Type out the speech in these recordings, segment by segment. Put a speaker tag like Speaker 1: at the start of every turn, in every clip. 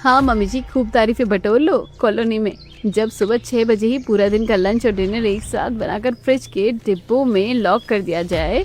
Speaker 1: हाँ मम्मी जी, खूब तारीफें बटोर लो कॉलोनी में। जब सुबह 6 बजे ही पूरा दिन का लंच और डिनर एक साथ बनाकर फ्रिज के डिब्बों में लॉक कर दिया जाए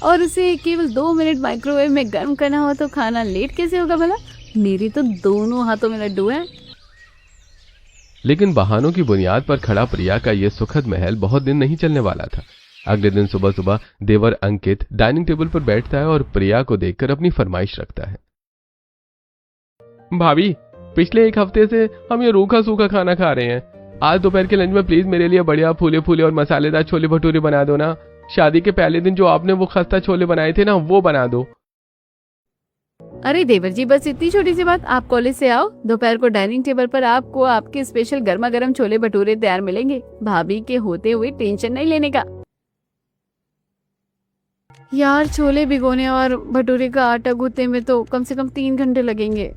Speaker 1: और उसे केवल 2 मिनट माइक्रोवेव में गर्म करना हो तो खाना लेट कैसे होगा भला? मेरी तो दोनों हाथों में लड्डू हैं।
Speaker 2: लेकिन बहानों की बुनियाद पर खड़ा प्रिया का यह सुखद महल बहुत दिन नहीं चलने वाला था। अगले दिन सुबह सुबह देवर अंकित डाइनिंग टेबल पर बैठता है और प्रिया को देखकर अपनी फरमाइश रखता है। भाभी, पिछले एक हफ्ते से हम ये रूखा सूखा खाना खा रहे हैं। आज दोपहर के लंच में प्लीज मेरे लिए बढ़िया फूले फूले और मसालेदार छोले भटूरे बना दो ना। शादी के पहले दिन जो आपने वो खस्ता छोले बनाए थे ना, वो बना दो।
Speaker 1: अरे देवर जी, बस इतनी छोटी सी बात। आप कॉलेज से आओ, दोपहर को डाइनिंग टेबल पर आपको आपके स्पेशल गर्मा गर्म छोले भटूरे तैयार मिलेंगे। भाभी के होते हुए टेंशन नहीं लेने का। यार, छोले भिगोने और भटूरे का आटा गूंथने में तो कम से कम 3 घंटे लगेंगे।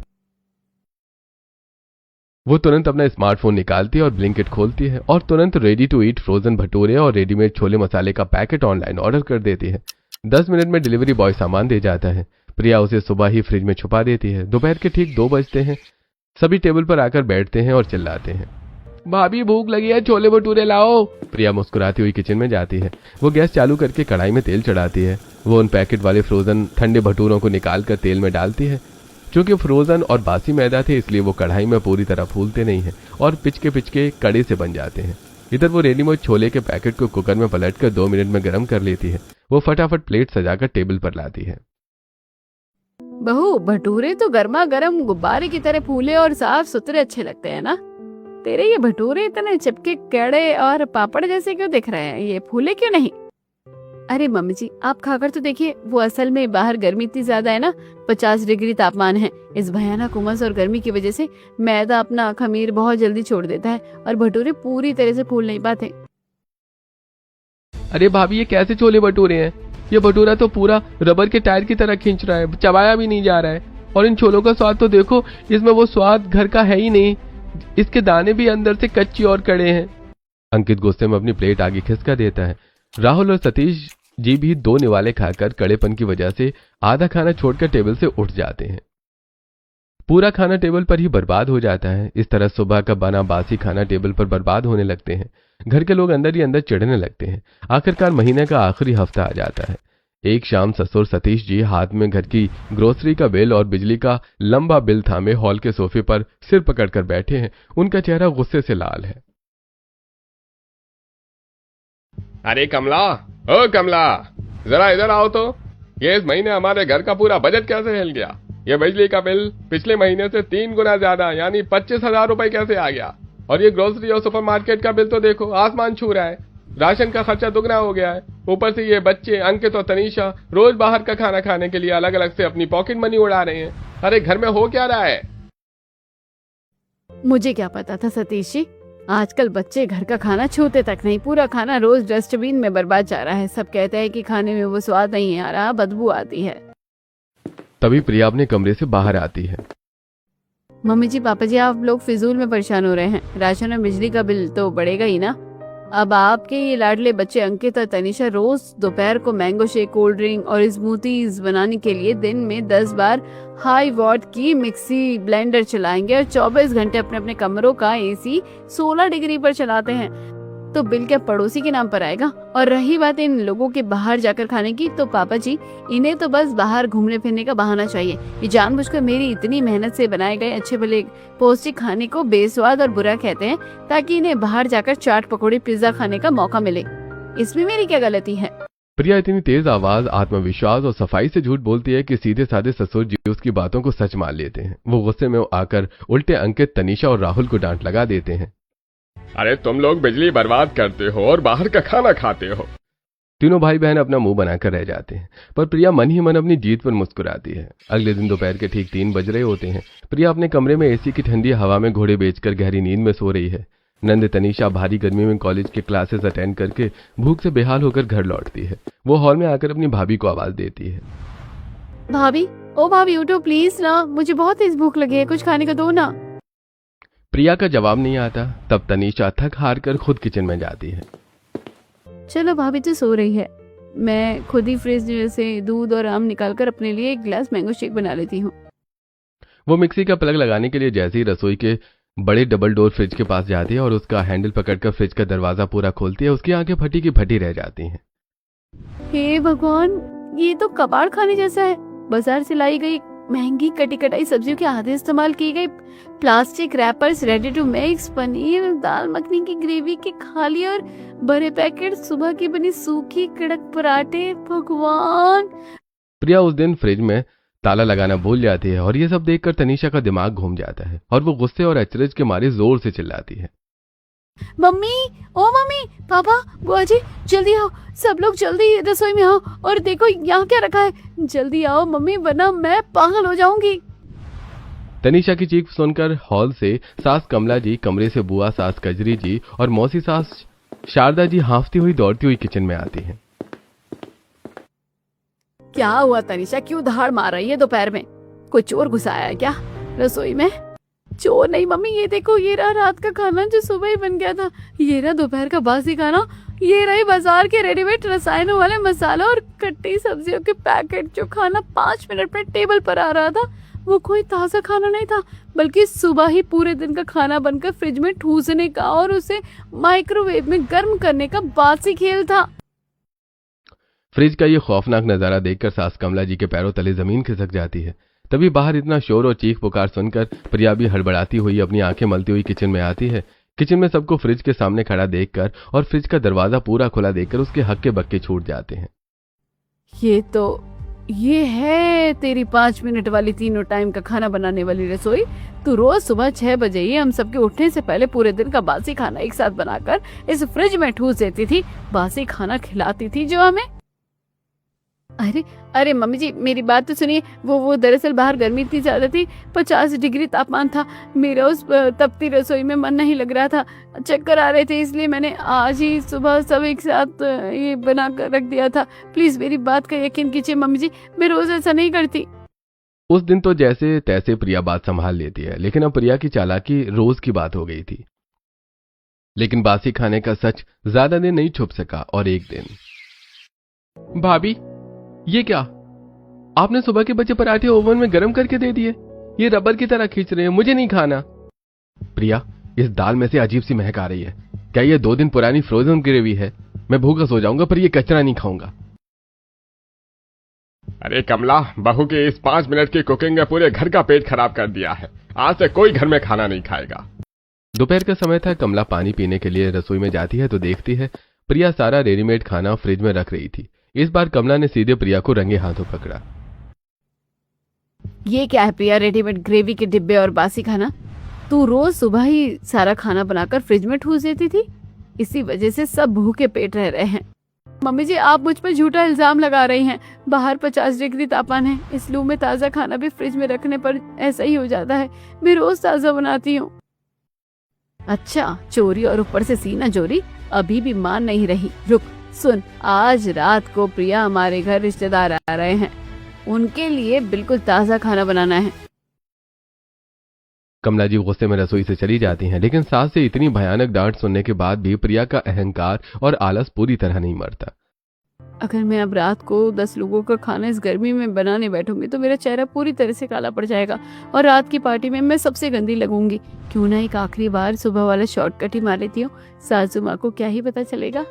Speaker 2: वो तुरंत अपना स्मार्टफोन निकालती है और ब्लिंकिट खोलती है और तुरंत ready to eat frozen bhature और रेडीमेड छोले मसाले का पैकेट ऑनलाइन ऑर्डर कर देती है। 10 मिनट में डिलीवरी बॉय सामान दे जाता है। प्रिया उसे सुबह ही फ्रिज में छुपा देती है। दोपहर के ठीक 2 बजते हैं। सभी टेबल पर आकर बैठते हैं और चिल्लाते हैं, भाभी भूख लगी है, छोले भटूरे लाओ। प्रिया मुस्कुराती हुई किचन में जाती है। वो गैस चालू करके कढ़ाई में तेल चढ़ाती है। वो उन पैकेट वाले फ्रोजन ठंडे भटूरों को निकालकर तेल में डालती है। चूंकि फ्रोजन और बासी मैदा थे, इसलिए वो कढ़ाई में पूरी तरह फूलते नहीं हैं और पिचके कड़े से बन जाते हैं। इधर वो रेडीमेड छोले के पैकेट को कुकर में पलटकर 2 मिनट में गर्म कर लेती है। वो फटाफट प्लेट सजाकर टेबल पर लाती है।
Speaker 1: बहू, भटूरे तो गर्मा गर्म गुब्बारे की तरह फूले और साफ सुथरे अच्छे लगते हैं ना। तेरे ये भटूरे इतने चिपके कड़े और पापड़ जैसे क्यों दिख रहे हैं? ये फूले क्यों नहीं? अरे मम्मी जी, आप खाकर तो देखिए। वो असल में बाहर गर्मी इतनी ज्यादा है ना, 50 डिग्री तापमान है। इस भयानक उमस और गर्मी की वजह से मैदा अपना खमीर बहुत जल्दी छोड़ देता है और भटूरे पूरी तरह से फूल नहीं पाते।
Speaker 2: अरे भाभी, ये कैसे छोले भटूरे हैं? ये भटूरा तो पूरा रबर के टायर की तरह खींच रहा है, चबाया भी नहीं जा रहा है। और इन छोलों का स्वाद तो देखो, इसमें वो स्वाद घर का है ही नहीं। इसके दाने भी अंदर से कच्ची और कड़े हैं। अंकित गुस्से में अपनी प्लेट आगे खिसका देता है। राहुल और सतीश जी भी 2 निवाले खाकर कड़ेपन की वजह से आधा खाना छोड़कर टेबल से उठ जाते हैं। पूरा खाना टेबल पर ही बर्बाद हो जाता है। इस तरह सुबह का बना बासी खाना टेबल पर बर्बाद होने लगते हैं। घर के लोग अंदर ही अंदर चिढ़ने लगते हैं। आखिरकार महीने का आखिरी हफ्ता आ जाता है। एक शाम ससुर सतीश जी हाथ में घर की ग्रोसरी का बिल और बिजली का लंबा बिल थामे हॉल के सोफे पर सिर पकड़कर बैठे हैं। उनका चेहरा गुस्से से लाल है।
Speaker 3: अरे कमला, ओ कमला, जरा इधर आओ तो। ये इस महीने हमारे घर का पूरा बजट कैसे हिल गया? ये बिजली का बिल पिछले महीने से 3 गुना ज्यादा, यानी 25,000 रुपए कैसे आ गया? और ये ग्रोसरी और सुपरमार्केट का बिल तो देखो, आसमान छू रहा है। राशन का खर्चा दुगना हो गया है। ऊपर से ये बच्चे अंकित और तनीषा रोज बाहर का खाना खाने के लिए अलग अलग से अपनी पॉकेट मनी उड़ा रहे हैं। अरे घर में हो क्या रहा है?
Speaker 1: मुझे क्या पता था सतीश जी, आजकल बच्चे घर का खाना छूते तक नहीं। पूरा खाना रोज डस्टबिन में बर्बाद जा रहा है। सब कहते हैं कि खाने में वो स्वाद नहीं आ रहा, बदबू आती है।
Speaker 2: तभी प्रिया अपने कमरे से बाहर आती है।
Speaker 1: मम्मी जी, पापा जी, आप लोग फिजूल में परेशान हो रहे हैं। राशन और बिजली का बिल तो बढ़ेगा ही ना। अब आपके ये लाडले बच्चे अंकित और तनिषा रोज दोपहर को मैंगो शेक, कोल्ड ड्रिंक और स्मूथीज बनाने के लिए दिन में 10 बार हाई वॉट की मिक्सी ब्लेंडर चलाएंगे और 24 घंटे अपने अपने कमरों का एसी 16 डिग्री पर चलाते हैं। तो बिल क्या पड़ोसी के नाम पर आएगा? और रही बात इन लोगों के बाहर जाकर खाने की, तो पापा जी, इन्हें तो बस बाहर घूमने फिरने का बहाना चाहिए। ये जानबूझकर मेरी इतनी मेहनत से बनाए गए अच्छे भले पौष्टिक खाने को बेस्वाद और बुरा कहते हैं ताकि इन्हें बाहर जाकर चाट पकौड़े पिज्जा खाने का मौका मिले। इसमें मेरी क्या गलती है?
Speaker 2: प्रिया इतनी तेज आवाज, आत्मविश्वास और सफाई से झूठ बोलती है कि सीधे साधे ससुर जी उसकी बातों को सच मान लेते हैं। वो गुस्से में आकर उल्टे अंकित, तनीषा और राहुल को डांट लगा देते हैं।
Speaker 3: अरे तुम लोग बिजली बर्बाद करते हो और बाहर का खाना खाते हो।
Speaker 2: तीनों भाई बहन अपना मुंह बनाकर रह जाते हैं, पर प्रिया मन ही मन अपनी जीत पर मुस्कुराती है। अगले दिन दोपहर के ठीक 3 बज रहे होते हैं। प्रिया अपने कमरे में एसी की ठंडी हवा में घोड़े बेचकर गहरी नींद में सो रही है। नंद तनीषा भारी गर्मी में कॉलेज के क्लासेस अटेंड करके भूख से बेहाल होकर घर लौटती है। वो हॉल में आकर अपनी भाभी को आवाज देती है,
Speaker 1: भाभी, ओ भाभी, उठो प्लीज ना, मुझे बहुत तेज भूख लगी है, कुछ खाने को दो ना।
Speaker 2: प्रिया का जवाब नहीं आता। तब तनीषा थक हार कर खुद किचन में जाती है।
Speaker 1: चलो, भाभी तो सो रही है, मैं खुद ही फ्रिज से दूध और आम निकालकर अपने लिए एक गिलास मैंगो शेक बना लेती हूँ।
Speaker 2: वो मिक्सी का प्लग लगाने के लिए जैसे ही रसोई के बड़े डबल डोर फ्रिज के पास जाती है और उसका हैंडल पकड़कर फ्रिज का दरवाजा पूरा खोलती है, उसकी आंखें फटी की फटी रह जाती हैं।
Speaker 1: हे भगवान, ये तो कबाड़ खाने जैसा है। बाजार से लाई गई महंगी कटी कटाई सब्जियों के आधे इस्तेमाल की गई plastic wrappers, ready to mix, paneer, दाल मखनी की ग्रेवी के खाली और बड़े पैकेट, सुबह की बनी सूखी कड़क पराठे। भगवान।
Speaker 2: प्रिया उस दिन फ्रिज में ताला लगाना भूल जाती है और ये सब देखकर तनीषा का दिमाग घूम जाता है और वो गुस्से और अचरज के मारे जोर से चिल्लाती है।
Speaker 1: मम्मी, ओ मम्मी, पापा, बुआ जी, जल्दी आओ, सब लोग जल्दी रसोई में आओ और देखो यहाँ क्या रखा है। जल्दी आओ मम्मी, वरना मैं पागल हो जाऊंगी।
Speaker 2: तनीषा की चीख सुनकर हॉल से सास कमला जी, कमरे से बुआ सास कजरी जी और मौसी सास शारदा जी हांफती हुई दौड़ती हुई किचन में आती हैं।
Speaker 1: क्या हुआ तनीषा, क्यों दहाड़ मार रही है दोपहर में? कोई चोर घुसा आया है क्या रसोई में? चोर नहीं मम्मी, ये देखो, ये रहा रात का खाना जो सुबह ही बन गया था, ये रहा दोपहर का बासी खाना, ये रही बाजार के रेडीमेड रसायनों वाले मसाला और कट्टी सब्जियों के पैकेट। जो खाना 5 मिनट में टेबल पर आ रहा था वो कोई ताज़ा खाना नहीं था, बल्कि सुबह ही पूरे दिन का खाना बनकर फ्रिज में ठूसने का और उसे माइक्रोवेव में गर्म करने का बासी खेल था।
Speaker 2: फ्रिज का ये खौफनाक नजारा देखकर सास कमला जी के पैरों तले जमीन खिसक जाती है। तभी बाहर इतना शोर और चीख पुकार सुनकर प्रिया भी हड़बड़ाती हुई अपनी आंखें मलती हुई किचन में आती है। किचन में सबको फ्रिज के सामने खड़ा देखकर और फ्रिज का दरवाजा पूरा खुला देखकर उसके हक्के बक्के छूट जाते हैं।
Speaker 1: ये है तेरी 5 मिनट वाली तीनों टाइम का खाना बनाने वाली रसोई। तू रोज सुबह 6 बजे ही हम सबके उठने से पहले पूरे दिन का बासी खाना एक साथ बनाकर इस फ्रिज में ठूस देती थी, बासी खाना खिलाती थी जो हमें। अरे मम्मी जी, मेरी बात तो सुनिए। वो दरअसल बाहर गर्मी इतनी ज्यादा थी, 50 डिग्री तापमान था। मेरा उस तपती रसोई में मन नहीं लग रहा था, चक्कर आ रहे थे, इसलिए मैंने आज ही सुबह सब एक साथ ये बना कर रख दिया था। प्लीज मेरी बात का यकीन कीजिए मम्मी जी, मैं रोज ऐसा नहीं करती।
Speaker 2: उस दिन तो जैसे तैसे प्रिया बात संभाल लेती है, लेकिन अब प्रिया की चालाकी रोज की बात हो गई थी। लेकिन बासी खाने का सच ज्यादा दिन नहीं छुप सका और एक दिन, भाभी ये क्या, आपने सुबह के बचे पराठे ओवन में गर्म करके दे दिए, ये रबर की तरह खींच रहे हैं, मुझे नहीं खाना। प्रिया, इस दाल में से अजीब सी महक आ रही है, क्या ये 2 दिन पुरानी फ्रोजन ग्रेवी है? मैं भूखा सो जाऊंगा पर ये कचरा नहीं खाऊंगा।
Speaker 3: अरे कमला, बहू के इस 5 मिनट की कुकिंग ने पूरे घर का पेट खराब कर दिया है। आज से कोई घर में खाना नहीं खाएगा।
Speaker 2: दोपहर का समय था। कमला पानी पीने के लिए रसोई में जाती है तो देखती है प्रिया सारा रेडीमेड खाना फ्रिज में रख रही थी। इस बार कमला ने सीधे प्रिया को रंगे हाथों पकड़ा।
Speaker 1: ये क्या है प्रिया, रेडीमेड ग्रेवी के डिब्बे और बासी खाना? तू रोज सुबह ही सारा खाना बनाकर फ्रिज में ठूस देती थी, इसी वजह से सब भूखे पेट रह रहे हैं। मम्मी जी, आप मुझ पर झूठा इल्जाम लगा रही हैं। बाहर 50 डिग्री तापमान है, इस लू में ताज़ा खाना भी फ्रिज में रखने पर ऐसा ही हो जाता है। मैं रोज ताज़ा बनाती हूँ। अच्छा, चोरी और ऊपर से सीना चोरी, अभी भी मान नहीं रही। रुक, सुन, आज रात को प्रिया हमारे घर रिश्तेदार आ रहे हैं, उनके लिए बिल्कुल ताज़ा खाना बनाना है।
Speaker 2: कमला जी गुस्से में रसोई से चली जाती हैं, लेकिन सास से इतनी भयानक डांट सुनने के बाद भी प्रिया का अहंकार और आलस पूरी तरह नहीं मरता।
Speaker 1: अगर मैं अब रात को 10 लोगों का खाना इस गर्मी में बनाने बैठूंगी तो मेरा चेहरा पूरी तरह से काला पड़ जाएगा और रात की पार्टी में मैं सबसे गंदी लगूंगी। क्यों ना एक आखिरी बार सुबह वाला शॉर्टकट ही मार लेती हूँ, सासू माँ को क्या ही पता चलेगा।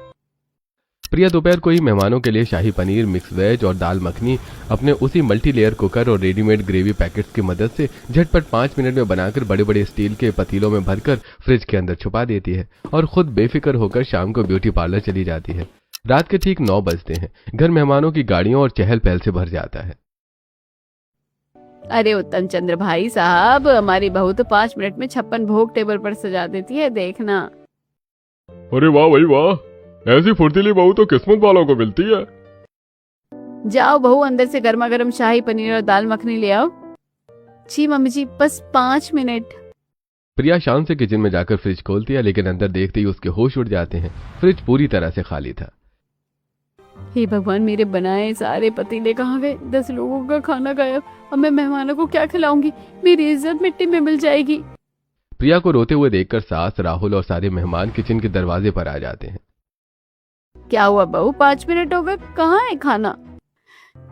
Speaker 2: प्रिया दोपहर को ही मेहमानों के लिए शाही पनीर, मिक्स वेज और दाल मखनी अपने उसी मल्टी लेयर कुकर और रेडीमेड ग्रेवी पैकेट्स की मदद से झटपट 5 मिनट में बनाकर बड़े बड़े स्टील के पतीलों में भरकर फ्रिज के अंदर छुपा देती है और खुद बेफिक्र होकर शाम को ब्यूटी पार्लर चली जाती है। रात के ठीक 9 बजते हैं। घर मेहमानों की गाड़ियों और चहल पहल से भर जाता है।
Speaker 1: अरे उत्तम चंद्र भाई साहब, हमारी बहू तो 5 मिनट में 56 भोग टेबल पर सजा देती है, देखना।
Speaker 3: अरे वाह भाई वाह, ऐसी फुर्तीली बहू तो किस्मत वालों को मिलती है।
Speaker 1: जाओ बहू, अंदर से गर्मा गर्म शाही पनीर और दाल मखनी ले आओ। जी मम्मी जी, बस 5 मिनट।
Speaker 2: प्रिया शान से किचन में जाकर फ्रिज खोलती है, लेकिन अंदर देखते ही उसके होश उड़ जाते हैं। फ्रिज पूरी तरह से खाली था।
Speaker 1: हे भगवान, मेरे बनाए सारे पतीले कहाँ गए? 10 लोगों का खाना गायब। अब मैं मेहमानों को क्या खिलाऊंगी? मेरी इज्जत मिट्टी में मिल जाएगी।
Speaker 2: प्रिया को रोते हुए देखकर सास, राहुल और सारे मेहमान किचन के दरवाजे पर आ जाते हैं।
Speaker 1: क्या हुआ बहू, 5 मिनट हो गए, कहाँ है खाना?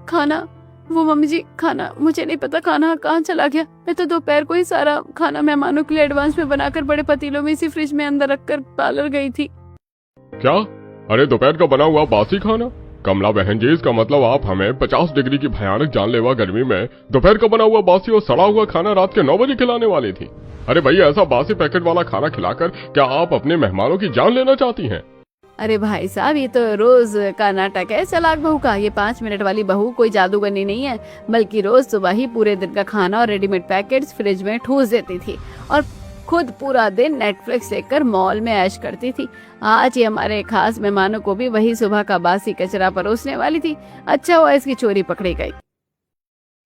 Speaker 1: खाना वो मम्मी जी खाना मुझे नहीं पता, खाना कहाँ चला गया। मैं तो दोपहर को ही सारा खाना मेहमानों के लिए एडवांस में बनाकर बड़े पतीलों में इसी फ्रिज में अंदर रखकर पार्लर गई थी।
Speaker 3: क्या? अरे दोपहर का बना हुआ बासी खाना? कमला बहन जी, इसका मतलब आप हमें 50 डिग्री की भयानक जानलेवा गर्मी में दोपहर का बना हुआ बासी और सड़ा हुआ खाना रात के 9 बजे खिलाने वाली थी। अरे भैया, ऐसा बासी पैकेट वाला खाना खिलाकर क्या आप अपने मेहमानों की जान लेना चाहती हैं?
Speaker 1: अरे भाई साहब, ये तो रोज का नाटक है चालाक बहू का। ये 5 मिनट वाली बहू कोई जादूगरनी नहीं है, बल्कि रोज सुबह ही पूरे दिन का खाना और रेडीमेड पैकेट्स फ्रिज में ठूस देती थी और खुद पूरा दिन नेटफ्लिक्स देखकर मॉल में ऐश करती थी। आज ये हमारे खास मेहमानों को भी वही सुबह का बासी कचरा परोसने वाली थी। अच्छा हुआ इसकी चोरी पकड़ी गई।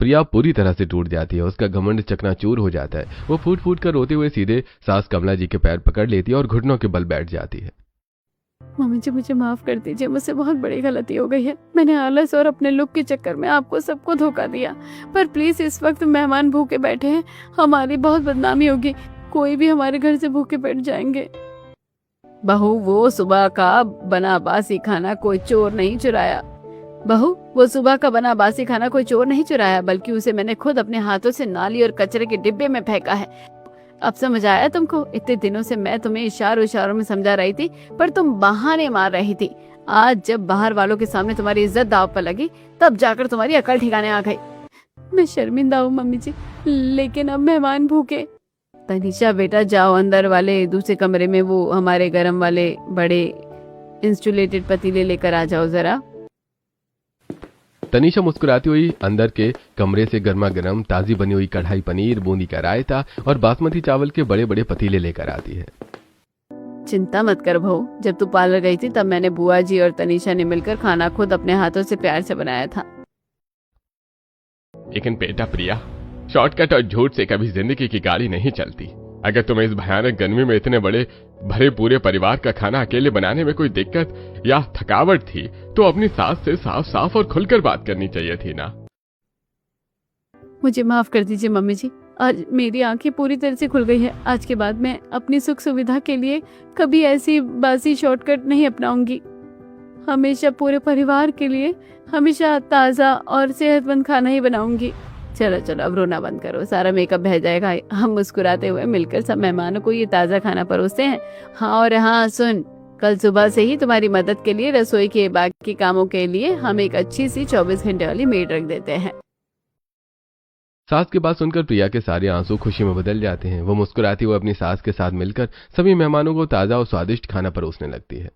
Speaker 2: प्रिया पूरी तरह से टूट जाती है, उसका घमंड चकनाचूर हो जाता है। वो फूट फूट कर रोते हुए सीधे सास कमला जी के पैर पकड़ लेती है और घुटनों के बल बैठ जाती है।
Speaker 1: मम्मी जी, मुझे माफ कर दीजिए, मुझसे बहुत बड़ी गलती हो गई है। मैंने आलस और अपने लुक के चक्कर में आपको सबको धोखा दिया। पर प्लीज, इस वक्त मेहमान भूखे बैठे हैं, हमारी बहुत बदनामी होगी। कोई भी हमारे घर से भूखे बैठ जाएंगे। बहू, वो सुबह का बना बासी खाना कोई चोर नहीं चुराया। बहू, वो सुबह का बना बासी खाना कोई चोर नहीं चुराया, बल्कि उसे मैंने खुद अपने हाथों से नाली और कचरे के डिब्बे में फेंका है। अब समझ आया तुमको? इतने दिनों से मैं तुम्हें इशारों इशारों में समझा रही थी, पर तुम बहाने मार रही थी। आज जब बाहर वालों के सामने तुम्हारी इज्जत दांव पर लगी, तब जाकर तुम्हारी अकल ठिकाने आ गई। मैं शर्मिंदा हूँ मम्मी जी, लेकिन अब मेहमान भूखे। तनीषा बेटा, जाओ अंदर वाले दूसरे कमरे में वो हमारे गरम वाले बड़े इंसुलेटेड पतीले लेकर आ जाओ जरा।
Speaker 2: तनीषा मुस्कुराती हुई अंदर के कमरे से गर्मा गर्म ताजी बनी हुई कढ़ाई पनीर, बूंदी का रायता और बासमती चावल के बड़े बड़े पतीले लेकर आती है।
Speaker 1: चिंता मत कर बहू, जब तू पार्लर गई थी तब मैंने बुआ जी और तनीषा ने मिलकर खाना खुद अपने हाथों से प्यार से बनाया था।
Speaker 3: लेकिन बेटा प्रिया, शॉर्टकट और झूठ से कभी जिंदगी की गाड़ी नहीं चलती। अगर तुम्हें इस भयानक गर्मी में इतने बड़े भरे पूरे परिवार का खाना अकेले बनाने में कोई दिक्कत या थकावट थी, तो अपनी सास से साफ साफ और खुलकर बात करनी चाहिए थी ना।
Speaker 1: मुझे माफ कर दीजिए मम्मी जी, आज मेरी आंखें पूरी तरह से खुल गई है। आज के बाद मैं अपनी सुख सुविधा के लिए कभी ऐसी बासी शॉर्टकट नहीं अपनाऊंगी। हमेशा पूरे परिवार के लिए हमेशा ताज़ा और सेहतमंद खाना ही बनाऊंगी। चलो चलो, अब रोना बंद करो, सारा मेकअप बह जाएगा। हम मुस्कुराते हुए मिलकर सब मेहमानों को ये ताज़ा खाना परोसते हैं। हाँ, और हाँ सुन, कल सुबह से ही तुम्हारी मदद के लिए रसोई के बाकी कामों के लिए हम एक अच्छी सी 24 घंटे वाली मेड रख देते हैं।
Speaker 2: सास की बात सुनकर प्रिया के सारे आंसू खुशी में बदल जाते हैं। वो मुस्कुराती हुई अपनी सास के साथ मिलकर सभी मेहमानों को ताज़ा और स्वादिष्ट खाना परोसने लगती है।